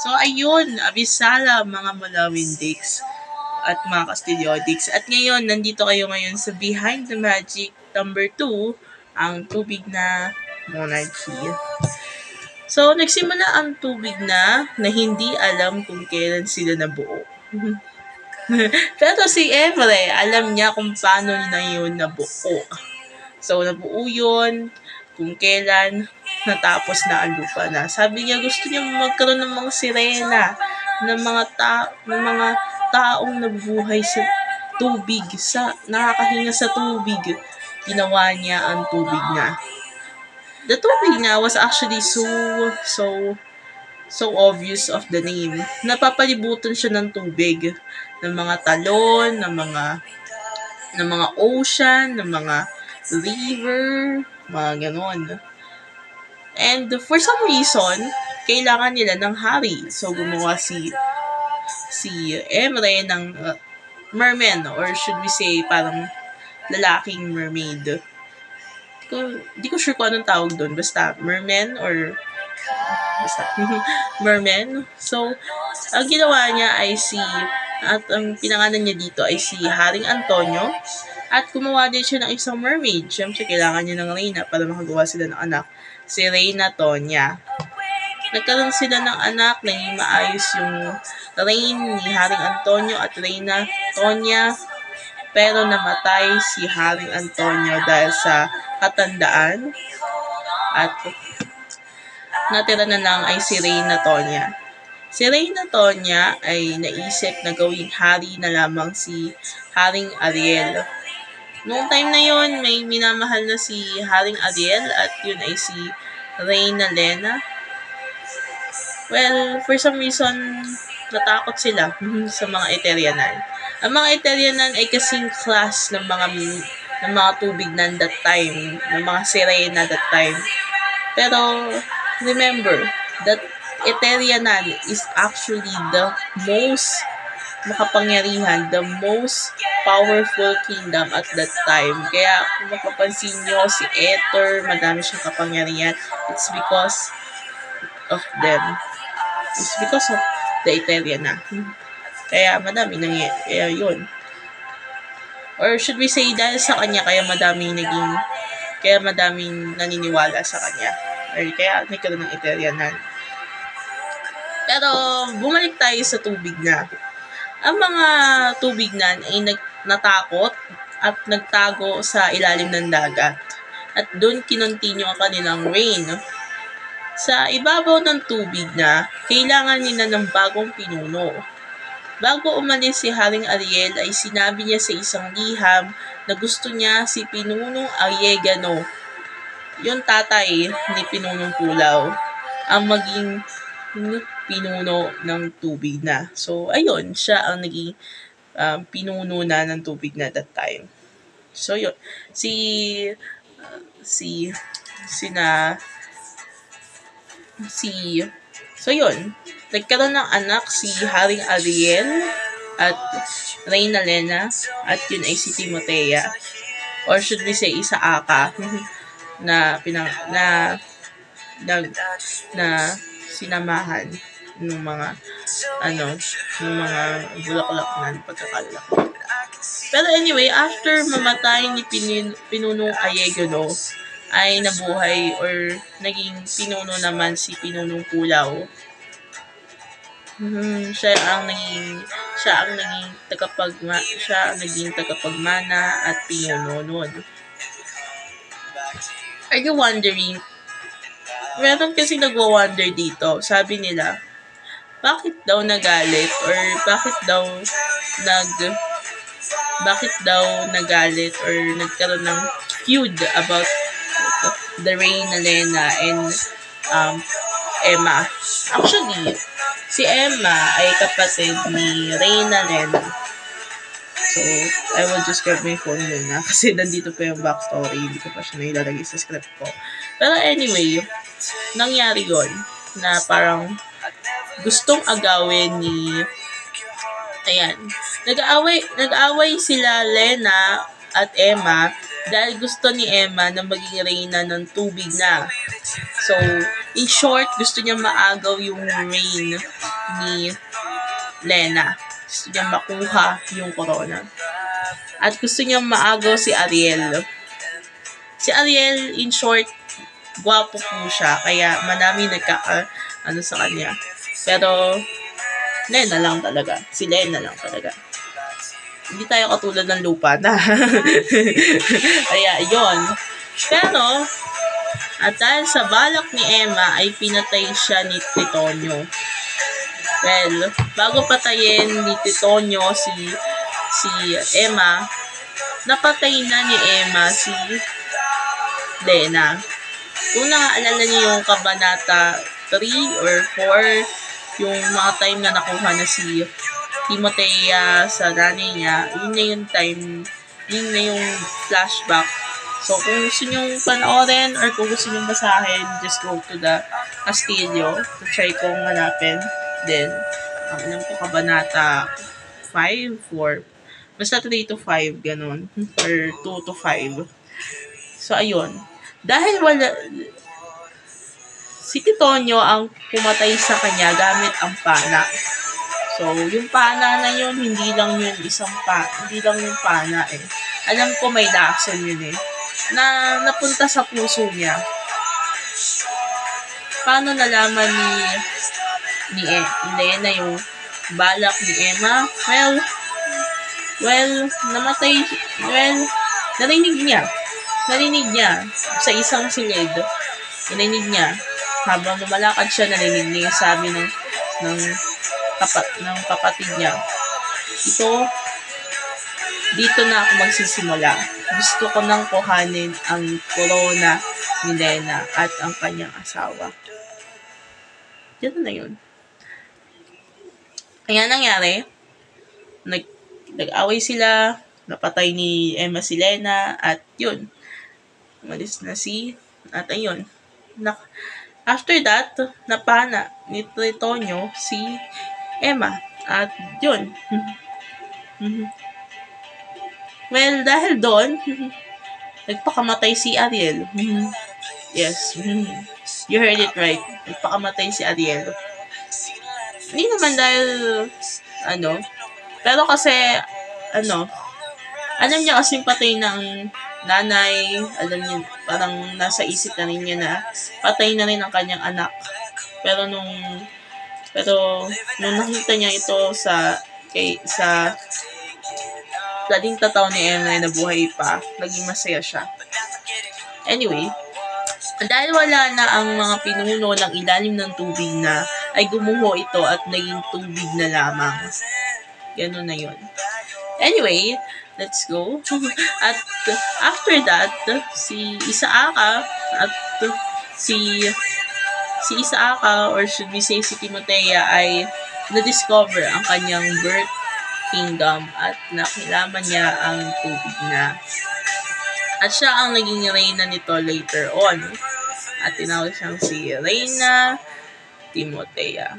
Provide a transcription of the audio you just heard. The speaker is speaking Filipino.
So, ayun, abisala mga Malawindics at mga Castellodics. At ngayon, nandito kayo ngayon sa Behind the Magic number 2, ang tubig na monarchy. So, nagsimula ang tubig na hindi alam kung kailan sila nabuo. Pero si Emre, alam niya kung paano na yun nabuo. So, nabuo yun kung kailan natapos na ang lupa na. Sabi niya, gusto niya magkaroon ng mga sirena, ng mga taong nabubuhay sa tubig, nakakahinga sa tubig. Ginawa niya ang tubig na. The tubig na was actually so obvious of the name. Napapalibutan siya ng tubig, ng mga talon, ng mga ocean, ng mga river, mga ganon. And for some reason, kailangan nila ng hari. So, gumawa si Emre ng merman, or should we say, parang lalaking mermaid. Di ko sure kung anong tawag doon. Basta, merman or merman. So, ang ginawa niya ay at ang pinangalan niya dito ay si Haring Antonio. At gumawa din siya ng isang mermaid. Siyempre, kailangan niya ng reyna para makagawa sila ng anak. Si Reyna Tonya. Nagkaroon sila ng anak, naging maayos yung reign ni Haring Antonio at Reyna Tonya. Pero namatay si Haring Antonio dahil sa katandaan. At natira na lang ay si Reyna Tonya. Si Reyna Tonya ay naisip na gawing hari na lamang si Haring Ariel. Noong time na yon, may minamahal na si Haring Ariel at yun ay si Reyna Lena. Well, for some reason, natakot sila sa mga Eterianan. Ang mga Eterianan ay kasing class ng mga tubig na that time, ng mga sirena that time. Pero, remember, that Eterianan is actually the most makapangyarihan, the most powerful kingdom at that time. Kaya kung mapapansin nyo, si Ether, madami siyang kapangyarihan. It's because of them. It's because of the Eteriana. Kaya madami kaya yun. Or should we say, dahil sa kanya, kaya madaming naniniwala sa kanya. Or kaya nagkaroon ng Eterianan. Pero, bumalik tayo sa tubig na. Ang mga tubig na ay natakot at nagtago sa ilalim ng dagat. At doon kinontinue ang kanilang reign. Sa ibabaw ng tubig na, kailangan nila ng bagong pinuno. Bago umalis si Haring Ariel ay sinabi niya sa isang liham na gusto niya si Pinunong Ariegano, yung tatay ni Pinunong Pulaw, ang maging pinuno ng tubig na. So, ayun, siya ang naging pinuno na ng tubig na that time. So, yun. So, yun. Nagkaroon ng anak si Haring Ariel at Reyna Lena, at yun ay si Timotea. Or should we say, Isaaka, na sinamahan ng mga bulaklak na pagkakalaki. Pero anyway, after mamatay ni Pinunong Ariegano, ay nabuhay or naging pinuno naman si Pinunong Pulaw. Siya ang naging tagapagmana at pinuno noon. Are you wondering? Meron kasi nagwa-wonder dito. Sabi nila, bakit daw nagalit or bakit daw nagalit or nagkaroon ng feud about the Reyna Lena and Emma. Actually, si Emma ay kapatid ni Reyna Lena. So, I will just grab my phone muna kasi nandito pa yung backstory. Hindi ko pa siya nailalagay sa script ko. Pero anyway, nangyari yun na parang gustong agawin nag-aaway sila Lena at Emma Dahil gusto ni Emma na maging reyna ng tubig na. So, in short, gusto niya maagaw yung reign ni Lena. Gusto niya makuha yung corona. At gusto niya maagaw si Ariel. Si Ariel, in short, gwapo po siya. Kaya manami sa kanya. Pero, Lena lang talaga. Si Lena lang talaga. Hindi tayo katulad ng lupa na. Kaya, yon. Pero, at dahil sa balak ni Emma, ay pinatay siya ni Titonio. Well, bago patayin ni Titonio si Emma, napatay na ni Emma si Lena. Kung naaalala niyo yung kabanata 3 or 4, yung mga time na nakuha na si Timothea sa nanay niya, yun na yung time, yun na yung flashback. So, kung gusto nyo panoorin or kung gusto nyo basahin, just go to the Castillo to try kong hanapin. Then, ang alam ko kabanata 5, 4, basta 3 to 5, ganun. Or 2 to 5. So, ayun. Dahil si Titonio ang pumatay sa kanya gamit ang pana. So, yung pana na yun, hindi lang yung pana eh. Alam ko may lason yun eh. Na napunta sa puso niya. Paano nalaman ni Lena yung balak ni Emma? Narinig niya sa isang silid. Narinig niya. Habang lumalakad siya, narinig niya yung sabi ng kapatid niya. Dito na ako magsisimula. Gusto ko nang kuhanin ang corona ni Lena at ang kanyang asawa. Dito na yun. Kaya nangyari, nag-away sila, napatay ni Emma si Lena, at yun, umalis na at ayun, after that, napana ni Titonio si Emma, at yun. Well, dahil doon, nagpakamatay si Ariel. Yes. You heard it right. Nagpakamatay si Ariel. Hindi naman dahil, pero kasi, alam niya kasing patay ng nanay, alam niya, parang nasa isip na rin niya na patay na rin ang kanyang anak. Pero nung nakita niya ito sa 30 taon ni Emma na buhay pa, naging masaya siya. Anyway, dahil wala na ang mga pinuno ng ilalim ng tubig na, ay gumuho ito at naging tubig na lamang. Ganun na yun. Anyway, let's go. At after that, si Isaaca or should we say si Timothea ay na-discover ang kanyang birth kingdom at nakilaman niya ang tubig na. At siya ang naging reyna nito later on. At tinawag siyang si Reyna Timothea.